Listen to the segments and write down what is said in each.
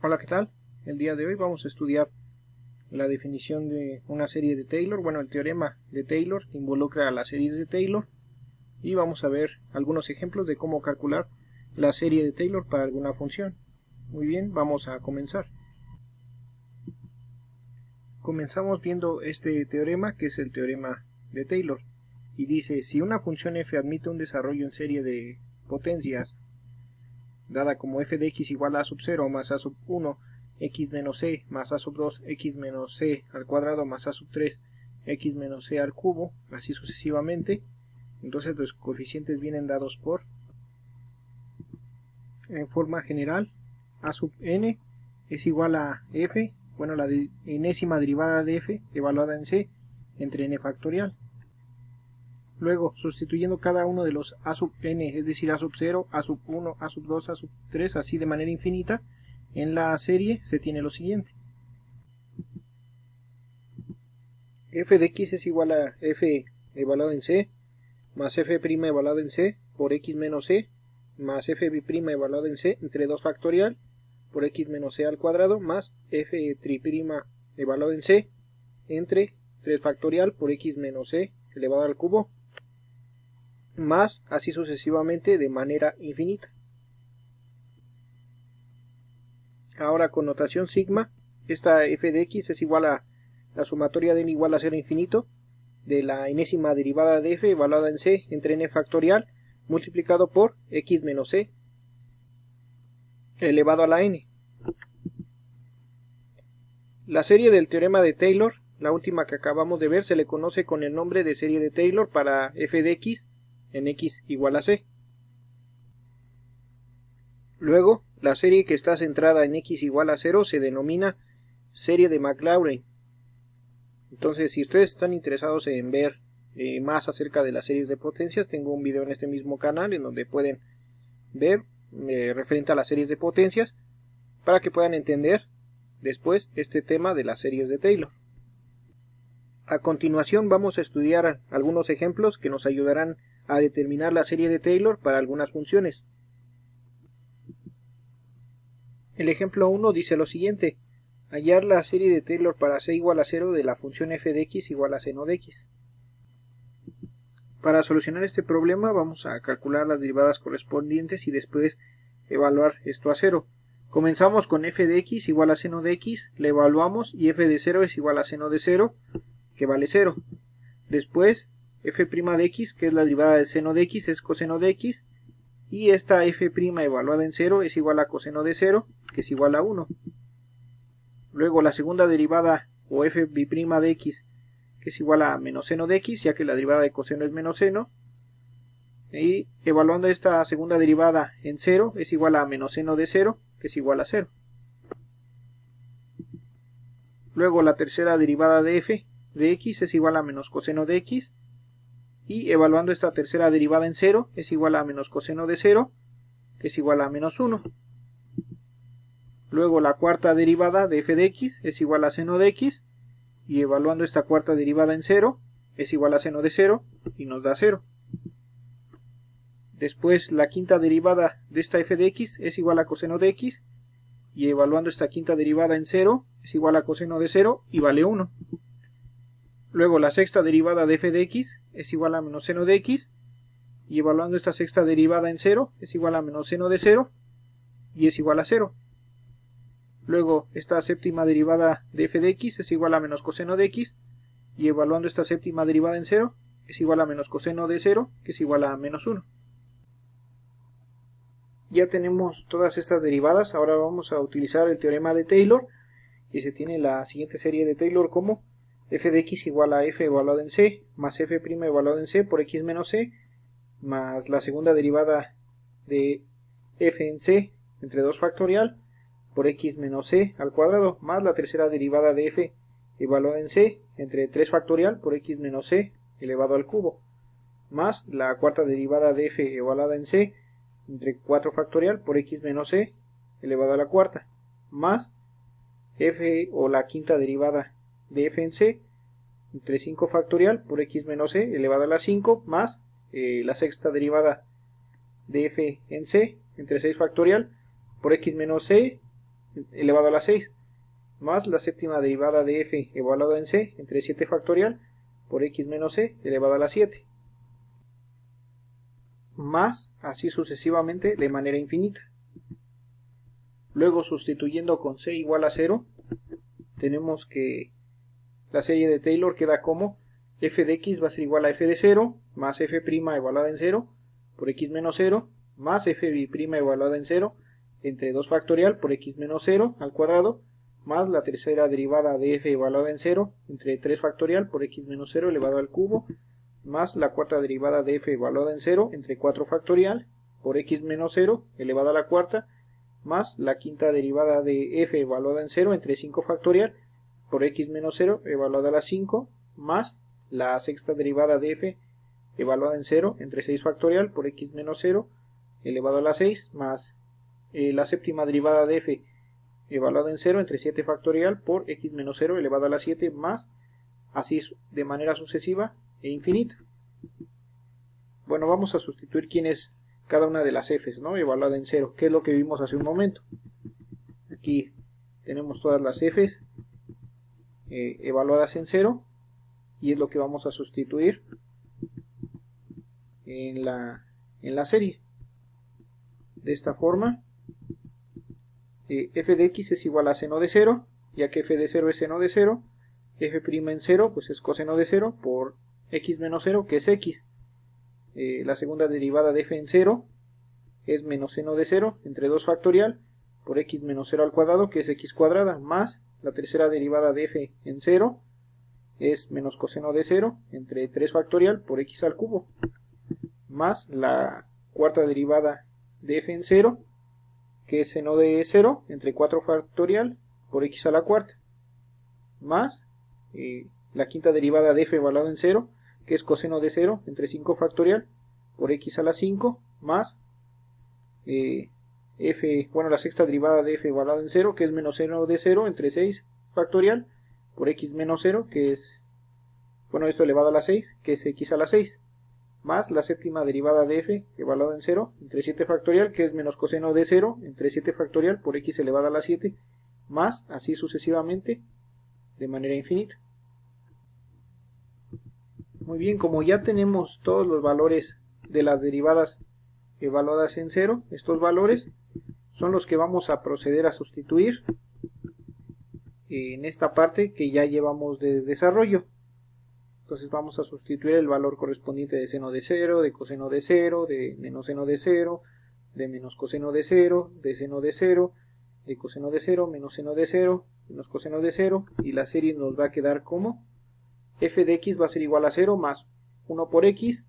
Hola, ¿qué tal? El día de hoy vamos a estudiar la definición de una serie de Taylor, el teorema de Taylor que involucra a la serie de Taylor, y vamos a ver algunos ejemplos de cómo calcular la serie de Taylor para alguna función. Muy bien, vamos a comenzar. Comenzamos viendo este teorema, que es el teorema de Taylor, y dice: si una función f admite un desarrollo en serie de potencias dada como f de x igual a sub 0 más a sub 1 x menos c más a sub 2 x menos c al cuadrado más a sub 3 x menos c al cubo, así sucesivamente, entonces los coeficientes vienen dados por, en forma general, a sub n es igual a f, la enésima derivada de f evaluada en c entre n factorial. Luego, sustituyendo cada uno de los a sub n, es decir, a sub 0, a sub 1, a sub 2, a sub 3, así de manera infinita, en la serie se tiene lo siguiente: f de x es igual a f evaluado en c, más f' evaluado en c, por x menos c, más f' evaluado en c, entre 2 factorial, por x menos c al cuadrado, más f' evaluado en c, entre 3 factorial, por x menos c elevado al cubo, más así sucesivamente de manera infinita. Ahora, con notación sigma, esta f de x es igual a la sumatoria de n igual a 0 infinito de la enésima derivada de f evaluada en c entre n factorial multiplicado por x menos c elevado a la n. La serie del teorema de Taylor, la última que acabamos de ver, se le conoce con el nombre de serie de Taylor para f de x en x igual a c. Luego, la serie que está centrada en x igual a 0 se denomina serie de Maclaurin. Entonces, si ustedes están interesados en ver más acerca de las series de potencias, tengo un video en este mismo canal en donde pueden ver referente a las series de potencias para que puedan entender después este tema de las series de Taylor. A continuación vamos a estudiar algunos ejemplos que nos ayudarán a determinar la serie de Taylor para algunas funciones. El ejemplo 1 dice lo siguiente: hallar la serie de Taylor para c igual a 0 de la función f de x igual a seno de x. Para solucionar este problema vamos a calcular las derivadas correspondientes y después evaluar esto a 0. Comenzamos con f de x igual a seno de x, le evaluamos y f de 0 es igual a seno de 0, que vale 0. Después f' de x, que es la derivada de seno de x, es coseno de x, y esta f' evaluada en 0 es igual a coseno de 0, que es igual a 1. Luego la segunda derivada, o f' de x, que es igual a menos seno de x, ya que la derivada de coseno es menos seno, y evaluando esta segunda derivada en 0 es igual a menos seno de 0, que es igual a 0. Luego la tercera derivada de f de x es igual a menos coseno de x, y evaluando esta tercera derivada en 0 es igual a menos coseno de 0, que es igual a menos 1. Luego la cuarta derivada de f de x es igual a seno de x, y evaluando esta cuarta derivada en 0 es igual a seno de 0 y nos da 0. Después la quinta derivada de esta f de x es igual a coseno de x, y evaluando esta quinta derivada en 0 es igual a coseno de 0 y vale 1. Luego la sexta derivada de f de x es igual a menos seno de x, y evaluando esta sexta derivada en 0 es igual a menos seno de 0 y es igual a 0. Luego esta séptima derivada de f de x es igual a menos coseno de x, y evaluando esta séptima derivada en 0 es igual a menos coseno de 0, que es igual a menos 1. Ya tenemos todas estas derivadas. Ahora vamos a utilizar el teorema de Taylor, y se tiene la siguiente serie de Taylor como f de x igual a f evaluado en c más f' evaluado en c por x menos c, más la segunda derivada de f en c entre 2 factorial por x menos c al cuadrado, más la tercera derivada de f evaluada en c entre 3 factorial por x menos c elevado al cubo, más la cuarta derivada de f evaluada en c entre 4 factorial por x menos c elevado a la cuarta, más f o la quinta derivada de f en c entre 5 factorial por x menos c elevado a la 5, más la sexta derivada de f en c entre 6 factorial por x menos c elevado a la 6, más la séptima derivada de f evaluada en c entre 7 factorial por x menos c elevado a la 7, más así sucesivamente de manera infinita. Luego, sustituyendo con c igual a 0, tenemos que la serie de Taylor queda como f de x va a ser igual a f de 0 más f' evaluada en 0 por x menos 0 más f' evaluada en 0 entre 2 factorial por x menos 0 al cuadrado más la tercera derivada de f evaluada en 0 entre 3 factorial por x menos 0 elevado al cubo más la cuarta derivada de f evaluada en 0 entre 4 factorial por x menos 0 elevado a la cuarta más la quinta derivada de f evaluada en 0 entre 5 factorial por x menos 0 evaluada a la 5 más la sexta derivada de f evaluada en 0 entre 6 factorial por x menos 0 elevado a la 6 más la séptima derivada de f evaluada en 0 entre 7 factorial por x menos 0 elevado a la 7 más así de manera sucesiva e infinita. Bueno, vamos a sustituir quién es cada una de las f's, ¿no? Evaluada en 0, que es lo que vimos hace un momento. Aquí tenemos todas las f's evaluadas en 0 y es lo que vamos a sustituir en la serie. De esta forma, f de x es igual a seno de 0, ya que f de 0 es seno de 0, f' en 0 pues es coseno de 0 por x menos 0, que es x. La segunda derivada de f en 0 es menos seno de 0 entre 2 factorial por x menos 0 al cuadrado, que es x cuadrada, más la tercera derivada de f en 0 es menos coseno de 0 entre 3 factorial por x al cubo, más la cuarta derivada de f en 0, que es seno de 0 entre 4 factorial por x a la cuarta, más la quinta derivada de f evaluado en 0, que es coseno de 0 entre 5 factorial por x a la 5, más la sexta derivada de f evaluado en 0, que es menos seno de 0 entre 6 factorial por x menos 0, que es, esto elevado a la 6, que es x a la 6, más la séptima derivada de f evaluado en 0 entre 7 factorial, que es menos coseno de 0 entre 7 factorial por x elevado a la 7, más así sucesivamente de manera infinita. Muy bien, como ya tenemos todos los valores de las derivadas evaluadas en 0, estos valores son los que vamos a proceder a sustituir en esta parte que ya llevamos de desarrollo. Entonces vamos a sustituir el valor correspondiente de seno de 0, de coseno de 0, de menos seno de 0, de menos coseno de 0, de seno de 0, de coseno de 0, menos seno de 0, menos coseno de 0, y la serie nos va a quedar como f de x va a ser igual a 0 más 1 por x,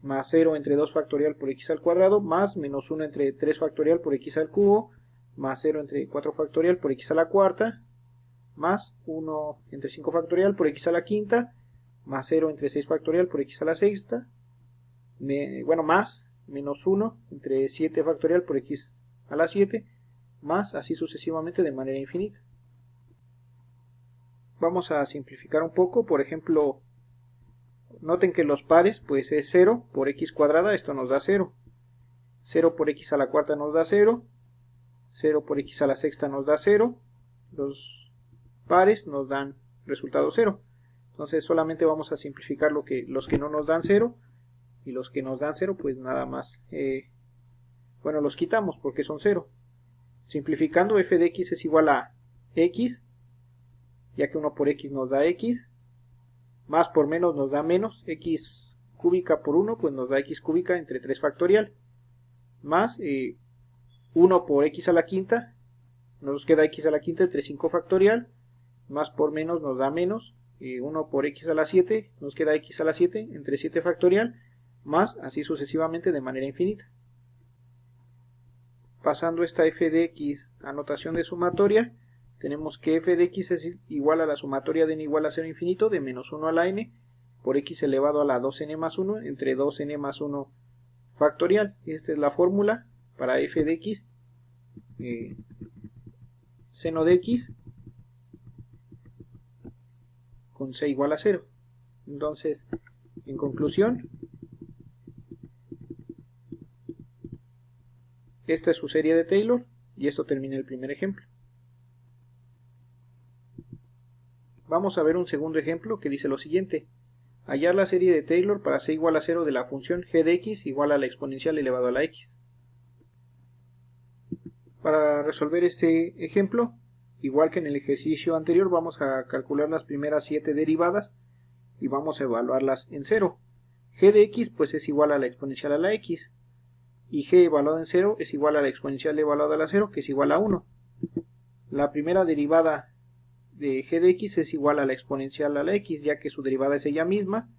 más 0 entre 2 factorial por x al cuadrado, más menos 1 entre 3 factorial por x al cubo, más 0 entre 4 factorial por x a la cuarta, más 1 entre 5 factorial por x a la quinta, más 0 entre 6 factorial por x a la sexta, más menos 1 entre 7 factorial por x a la 7, más así sucesivamente de manera infinita. Vamos a simplificar un poco. Por ejemplo, noten que los pares pues es 0 por x cuadrada, esto nos da 0, 0 por x a la cuarta nos da 0, 0 por x a la sexta nos da 0, los pares nos dan resultado 0. Entonces solamente vamos a simplificar los que no nos dan 0, y los que nos dan 0 pues nada más los quitamos porque son 0. Simplificando, f de x es igual a x, ya que 1 por x nos da x, más por menos nos da menos, x cúbica por 1 pues nos da x cúbica entre 3 factorial, más 1 por x a la quinta, nos queda x a la quinta entre 5 factorial, más por menos nos da menos, 1 por x a la 7, nos queda x a la 7 entre 7 factorial, más así sucesivamente de manera infinita. Pasando esta f de x a notación de sumatoria, tenemos que f de x es igual a la sumatoria de n igual a 0 infinito de menos 1 a la n por x elevado a la 2n más 1 entre 2n más 1 factorial. Esta es la fórmula para f de x, seno de x con c igual a 0. Entonces, en conclusión, esta es su serie de Taylor y esto termina el primer ejemplo. Vamos a ver un segundo ejemplo que dice lo siguiente. Hallar la serie de Taylor para c igual a 0 de la función g de x igual a la exponencial elevado a la x. Para resolver este ejemplo, igual que en el ejercicio anterior, vamos a calcular las primeras 7 derivadas y vamos a evaluarlas en 0. G de x pues es igual a la exponencial a la x, y g evaluado en 0 es igual a la exponencial evaluada a la 0, que es igual a 1. La primera derivada de g de x es igual a la exponencial a la x, ya que su derivada es ella misma,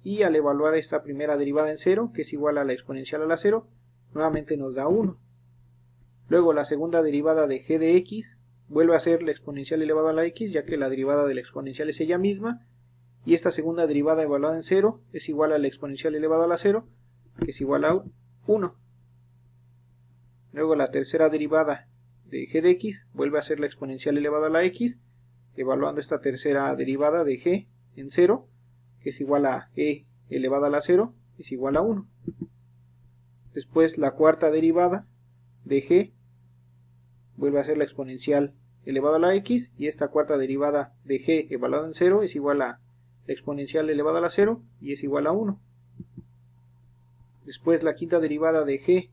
y al evaluar esta primera derivada en 0, que es igual a la exponencial a la 0, nuevamente nos da 1. Luego la segunda derivada de g de x vuelve a ser la exponencial elevada a la x, ya que la derivada de la exponencial es ella misma, y esta segunda derivada evaluada en 0 es igual a la exponencial elevada a la 0, que es igual a 1. Luego la tercera derivada de g de x vuelve a ser la exponencial elevada a la x, evaluando esta tercera derivada de g en 0, que es igual a e elevada a la 0, es igual a 1. Después la cuarta derivada de g vuelve a ser la exponencial elevada a la x, y esta cuarta derivada de g evaluada en 0 es igual a la exponencial elevada a la 0 y es igual a 1. Después la quinta derivada de g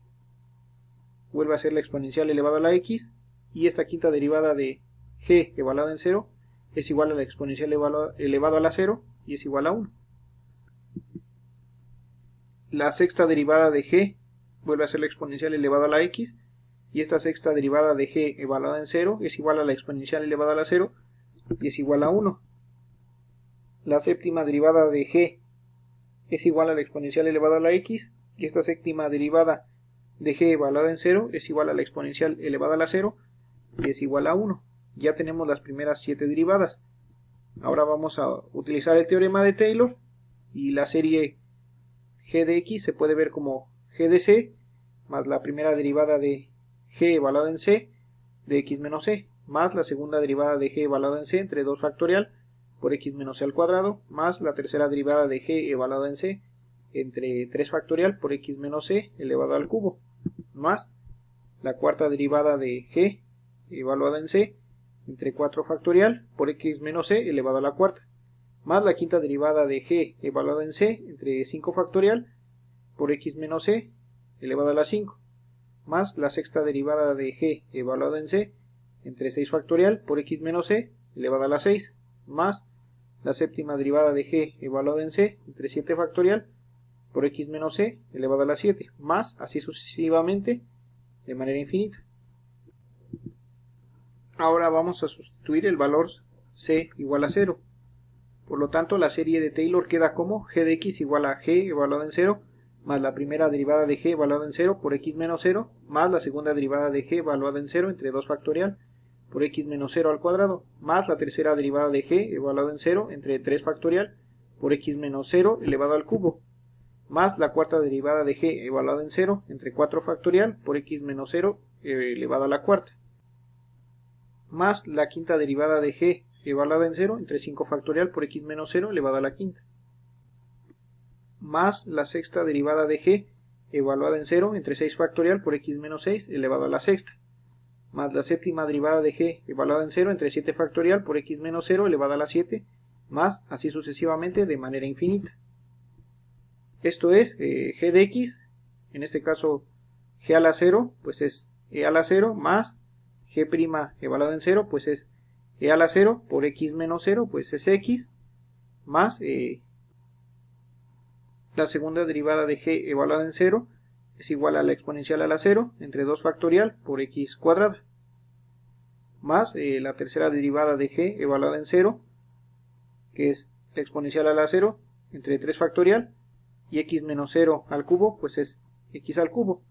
vuelve a ser la exponencial elevada a la x, y esta quinta derivada de g evaluada en 0 es igual a la exponencial elevada a la 0 y es igual a 1. La sexta derivada de g vuelve a ser la exponencial elevada a la x, y esta sexta derivada de g evaluada en 0 es igual a la exponencial elevada a la 0 y es igual a 1. La séptima derivada de g es igual a la exponencial elevada a la x, y esta séptima derivada de g evaluada en 0 es igual a la exponencial elevada a la 0 y es igual a 1. Ya tenemos las primeras 7 derivadas. Ahora vamos a utilizar el teorema de Taylor, y la serie g de x se puede ver como g de c más la primera derivada de g evaluada en c de x menos c, más la segunda derivada de g evaluada en c entre 2 factorial por x menos c al cuadrado, más la tercera derivada de g evaluada en c entre 3 factorial por x menos c elevado al cubo, más la cuarta derivada de g evaluada en c entre 4 factorial por x menos c elevado a la cuarta, más la quinta derivada de g evaluada en c entre 5 factorial por x menos c elevado a la 5, más la sexta derivada de g evaluada en c entre 6 factorial por x menos c elevado a la 6, más la séptima derivada de g evaluada en c entre 7 factorial por x menos c elevado a la 7, más así sucesivamente de manera infinita. Ahora vamos a sustituir el valor c igual a 0. Por lo tanto, la serie de Taylor queda como g de x igual a g evaluada en 0 más la primera derivada de g evaluada en 0 por x menos 0 más la segunda derivada de g evaluada en 0 entre 2 factorial por x menos 0 al cuadrado, más la tercera derivada de g evaluada en 0 entre 3 factorial por x menos 0 elevado al cubo, más la cuarta derivada de g evaluada en 0 entre 4 factorial por x menos 0 elevado a la cuarta, más la quinta derivada de g evaluada en 0 entre 5 factorial por x menos 0 elevado a la quinta, más la sexta derivada de g evaluada en 0 entre 6 factorial por x menos 6 elevado a la sexta, más la séptima derivada de g evaluada en 0 entre 7 factorial por x menos 0 elevado a la 7, más así sucesivamente de manera infinita. Esto es g de x, en este caso g a la 0, pues es e a la 0, más g' evaluado en 0, pues es e a la 0 por x menos 0, pues es x, más la segunda derivada de g evaluada en 0 es igual a la exponencial a la 0 entre 2 factorial por x cuadrada, más la tercera derivada de g evaluada en 0, que es la exponencial a la 0 entre 3 factorial, y x menos 0 al cubo, pues es x al cubo,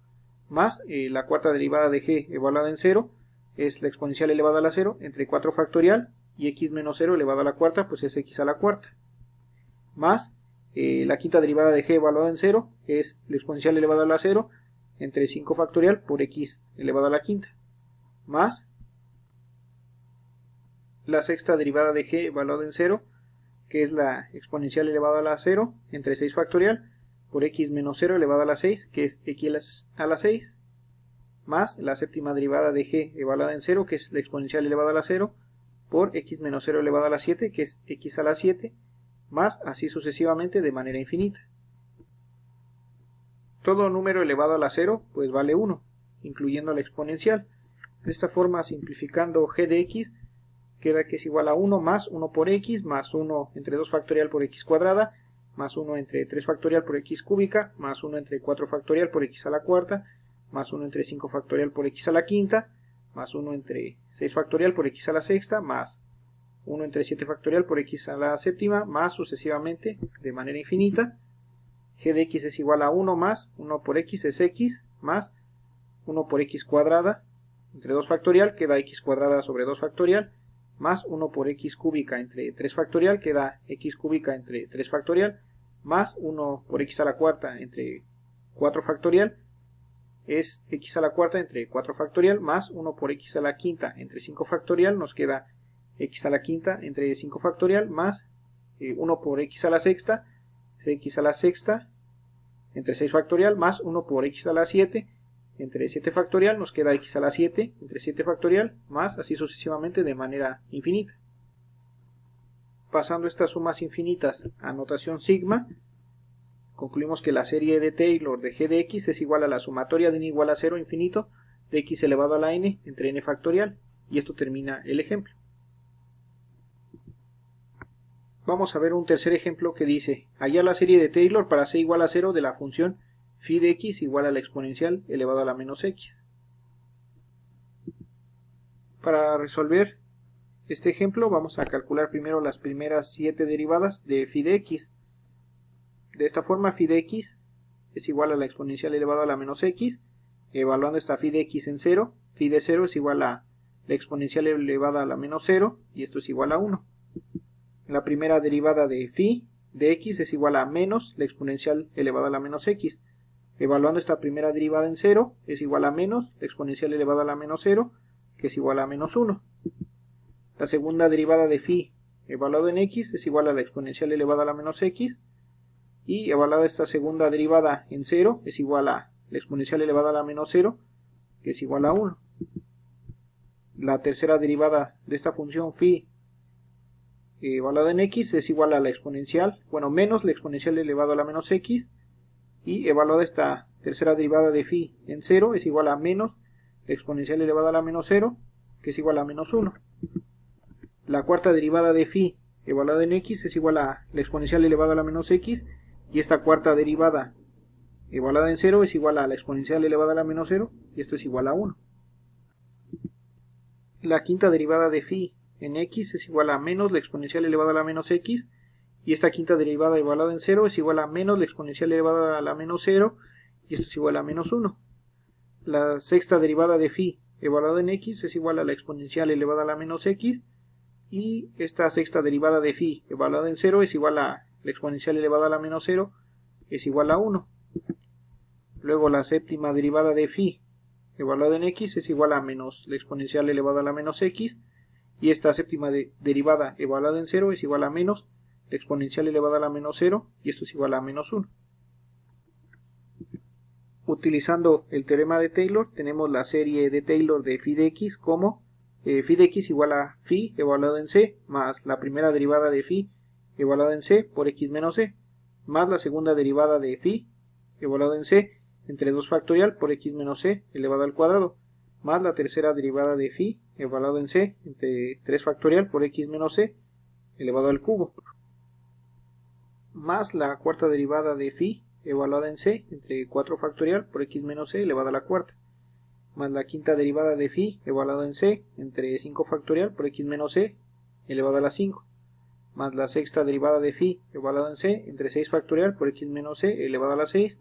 más la cuarta derivada de g evaluada en 0 es la exponencial elevada a la 0 entre 4 factorial, y x menos 0 elevado a la cuarta, pues es x a la cuarta, más la quinta derivada de g evaluada en 0 es la exponencial elevada a la 0 entre 5 factorial por x elevado a la quinta, más la sexta derivada de g evaluada en 0, que es la exponencial elevada a la 0 entre 6 factorial por x menos 0 elevado a la 6, que es x a la 6, más la séptima derivada de g evaluada en 0, que es la exponencial elevada a la 0 por x menos 0 elevado a la 7, que es x a la 7, más así sucesivamente de manera infinita. Todo número elevado a la 0 pues vale 1, incluyendo la exponencial. De esta forma, simplificando g de x, queda que es igual a 1 más 1 por x, más 1 entre 2 factorial por x cuadrada, más 1 entre 3 factorial por x cúbica, más 1 entre 4 factorial por x a la cuarta, más 1 entre 5 factorial por x a la quinta, más 1 entre 6 factorial por x a la sexta, más 1 entre 7 factorial por x a la séptima, más sucesivamente de manera infinita. G de x es igual a 1 más 1 por x es x, más 1 por x cuadrada, entre 2 factorial queda x cuadrada sobre 2 factorial, más 1 por x cúbica entre 3 factorial queda x cúbica entre 3 factorial, más 1 por x a la cuarta entre 4 factorial es x a la cuarta entre 4 factorial, más 1 por x a la quinta entre 5 factorial, nos queda x a la quinta entre 5 factorial, más 1 por x a la sexta, es x a la sexta entre 6 factorial, más 1 por x a la 7 entre 7 factorial, nos queda x a la 7 entre 7 factorial, más así sucesivamente de manera infinita. Pasando estas sumas infinitas a notación sigma, concluimos que la serie de Taylor de g de x es igual a la sumatoria de n igual a 0 infinito de x elevado a la n entre n factorial, y esto termina el ejemplo. Vamos a ver un tercer ejemplo que dice: hallar la serie de Taylor para c igual a 0 de la función phi de x igual a la exponencial elevado a la menos x. Para resolver este ejemplo vamos a calcular primero las primeras 7 derivadas de phi de x. De esta forma, phi de x es igual a la exponencial elevado a la menos x. Evaluando esta phi de x en 0, phi de 0 es igual a la exponencial elevada a la menos 0, y esto es igual a 1. La primera derivada de phi de x es igual a menos la exponencial elevada a la menos x. Evaluando esta primera derivada en 0, es igual a menos la exponencial elevada a la menos 0, que es igual a menos 1. La segunda derivada de phi evaluado en x es igual a la exponencial elevada a la menos x, y evaluada esta segunda derivada en 0 es igual a la exponencial elevada a la menos 0, que es igual a 1. La tercera derivada de esta función phi evaluada en x es igual a la exponencial, menos la exponencial elevada a la menos x, y evaluada esta tercera derivada de phi en 0 es igual a menos la exponencial elevada a la menos 0, que es igual a menos 1. La cuarta derivada de phi evaluada en x es igual a la exponencial elevada a la menos x, y esta cuarta derivada evaluada en 0 es igual a la exponencial elevada a la menos 0, y esto es igual a 1. La quinta derivada de phi en x es igual a menos la exponencial elevada a la menos x, y esta quinta derivada evaluada en 0 es igual a menos la exponencial elevada a la menos 0, y esto es igual a menos 1. La sexta derivada de phi evaluada en x es igual a la exponencial elevada a la menos x, y esta sexta derivada de phi evaluada en 0 es igual a la exponencial elevada a la menos 0, es igual a 1. Luego la séptima derivada de phi evaluada en x es igual a menos la exponencial elevada a la menos x, y esta séptima derivada evaluada en 0 es igual a menos la exponencial elevada a la menos 0, y esto es igual a menos 1. Utilizando el teorema de Taylor, tenemos la serie de Taylor de phi de x como phi de x igual a phi evaluado en c, más la primera derivada de phi evaluada en c por x menos c, más la segunda derivada de phi evaluado en c entre 2 factorial por x menos c elevado al cuadrado, más la tercera derivada de phi evaluado en c entre 3 factorial por x menos c elevado al cubo, más la cuarta derivada de phi evaluada en c entre 4 factorial por x menos c elevado a la cuarta, más la quinta derivada de phi evaluada en c entre 5 factorial por x menos c elevado a la 5, más la sexta derivada de phi evaluada en c entre 6 factorial por x menos c elevado a la 6,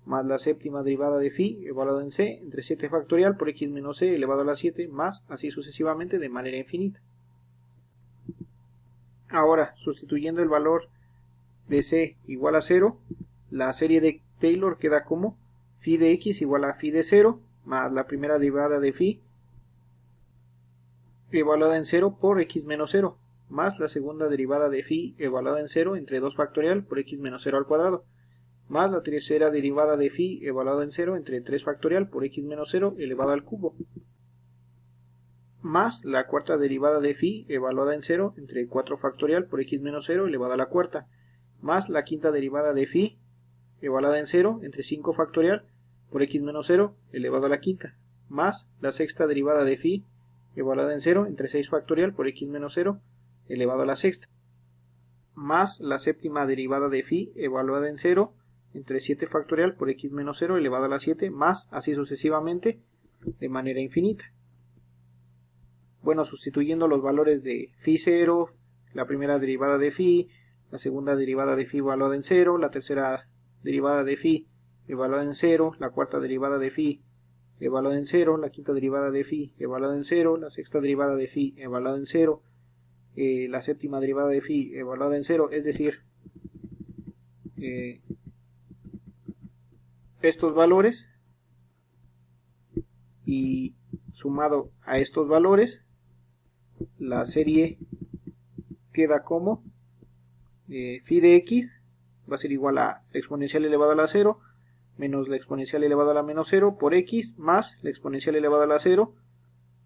más la séptima derivada de phi evaluada en c entre 7 factorial por x menos c elevado a la 7, más así sucesivamente de manera infinita. Ahora, sustituyendo el valor de c igual a 0, la serie de Taylor queda como phi de x igual a phi de 0, más la primera derivada de phi evaluada en 0 por x menos 0, más la segunda derivada de phi evaluada en 0 entre 2 factorial por x menos 0 al cuadrado, más la tercera derivada de phi evaluada en 0 entre 3 factorial por x menos 0 elevado al cubo, más la cuarta derivada de phi evaluada en 0 entre 4 factorial por x menos 0 elevado a la cuarta, más la quinta derivada de phi evaluada en 0 entre 5 factorial por x menos 0 elevado a la quinta, más la sexta derivada de phi evaluada en 0 entre 6 factorial por x menos 0 elevado a la sexta, más la séptima derivada de phi evaluada en 0 entre 7 factorial por x menos 0 elevado a la 7, más así sucesivamente de manera infinita. Bueno, sustituyendo los valores de phi 0, la primera derivada de phi, la segunda derivada de phi evaluada en 0, la tercera derivada de phi evaluada en 0, la cuarta derivada de phi evaluada en 0, la quinta derivada de phi evaluada en 0, la sexta derivada de phi evaluada en 0, la séptima derivada de phi evaluada en 0, es decir, estos valores y sumado a estos valores, la serie queda como phi de x va a ser igual a la exponencial elevada a la 0 menos la exponencial elevada a la menos 0 por x más la exponencial elevada a la 0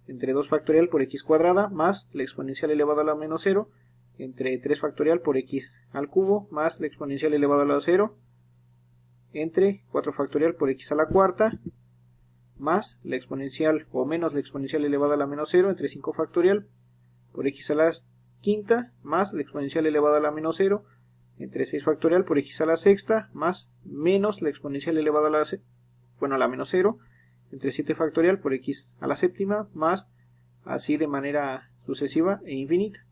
entre 2 factorial por x cuadrada más la exponencial elevada a la menos 0 entre 3 factorial por x al cubo más la exponencial elevada a la 0 entre 4 factorial por x a la cuarta más la exponencial o menos la exponencial elevada a la menos 0 entre 5 factorial por x a la quinta más la exponencial elevada a la menos 0 entre 6 factorial por x a la sexta más menos la exponencial elevada a la menos 0 entre 7 factorial por x a la séptima más así de manera sucesiva e infinita.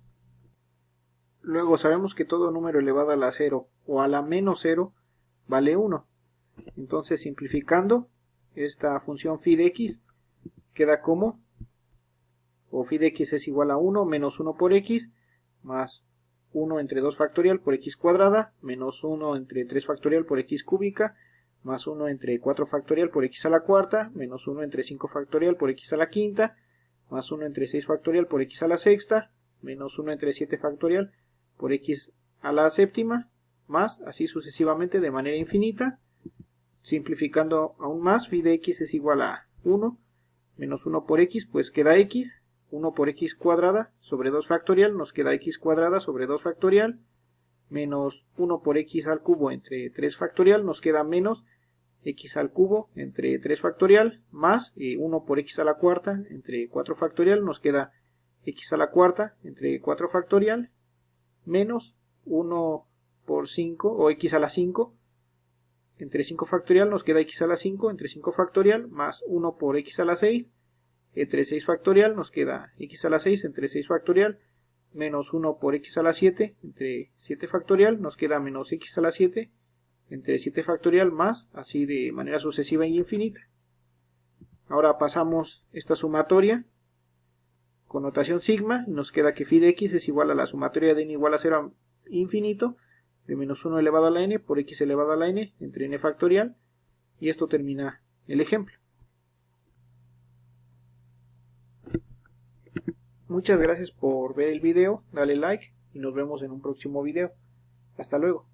Luego sabemos que todo número elevado a la 0 o a la menos 0 vale 1. Entonces simplificando, esta función phi de x queda como, o phi de x es igual a 1 menos 1 por x más 1 entre 2 factorial por x cuadrada menos 1 entre 3 factorial por x cúbica más 1 entre 4 factorial por x a la cuarta menos 1 entre 5 factorial por x a la quinta más 1 entre 6 factorial por x a la sexta menos 1 entre 7 factorial por x a la séptima más así sucesivamente de manera infinita. Simplificando aún más, phi de x es igual a 1 menos 1 por x, pues queda x, 1 por x cuadrada sobre 2 factorial, nos queda x cuadrada sobre 2 factorial, menos 1 por x al cubo entre 3 factorial, nos queda menos x al cubo entre 3 factorial, más 1 por x a la cuarta entre 4 factorial, nos queda x a la cuarta entre 4 factorial, menos 1 por 5 o x a la 5 entre 5 factorial, nos queda x a la 5 entre 5 factorial, más 1 por x a la 6 entre 6 factorial, nos queda x a la 6 entre 6 factorial, menos 1 por x a la 7 entre 7 factorial, nos queda menos x a la 7 entre 7 factorial, más así de manera sucesiva e infinita. Ahora pasamos esta sumatoria con notación sigma y nos queda que phi de x es igual a la sumatoria de n igual a 0 a infinito de menos 1 elevado a la n por x elevado a la n entre n factorial, y esto termina el ejemplo. Muchas gracias por ver el video, dale like y nos vemos en un próximo video. Hasta luego.